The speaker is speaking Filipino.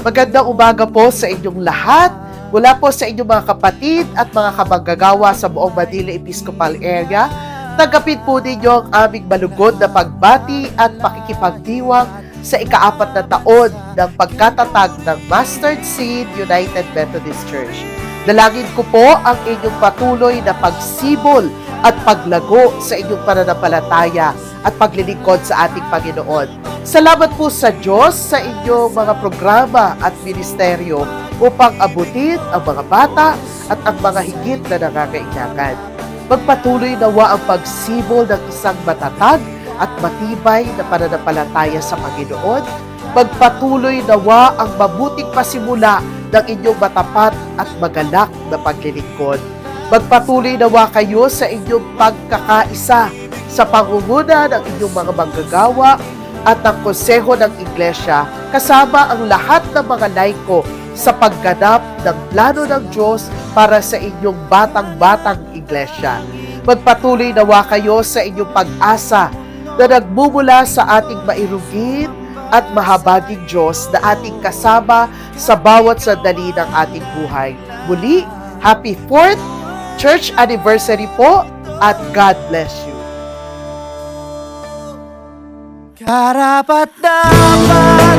Magandang umaga po sa inyong lahat. Mula po sa inyong mga kapatid at mga kamanggagawa sa buong Manila Episcopal Area, tanggapin po ninyo ang aming malugod na pagbati at pakikipagdiwang sa ika-4 na taon ng pagkatatag ng Mustard Seed United Methodist Church. Dalangin ko po ang inyong patuloy na pagsibol at paglago sa inyong pananampalataya at paglilingkod sa ating Panginoon. Salamat po sa Diyos sa inyong mga programa at ministeryo upang abutin ang mga bata at ang mga higit na nangangailangan. Magpatuloy nawa ang pagsibol ng isang matatag at matibay na pananampalataya sa Panginoon. Magpatuloy nawa ang mabuting pasimula ng inyong matapat at magalak na paglilingkod. Magpatuloy nawa kayo sa inyong pagkakaisa sa pangunguna ng inyong mga manggagawa at ang konseho ng Iglesia kasama ang lahat ng mga laiko sa pagganap ng plano ng Diyos para sa inyong batang-batang Iglesia. Magpatuloy nawa kayo sa inyong pag-asa na nagmumula sa ating mairugin at mahabaging Diyos na ating kasama sa bawat sandali ng ating buhay. Muli, Happy 4th Church Anniversary po at God bless you. Karapat-dapat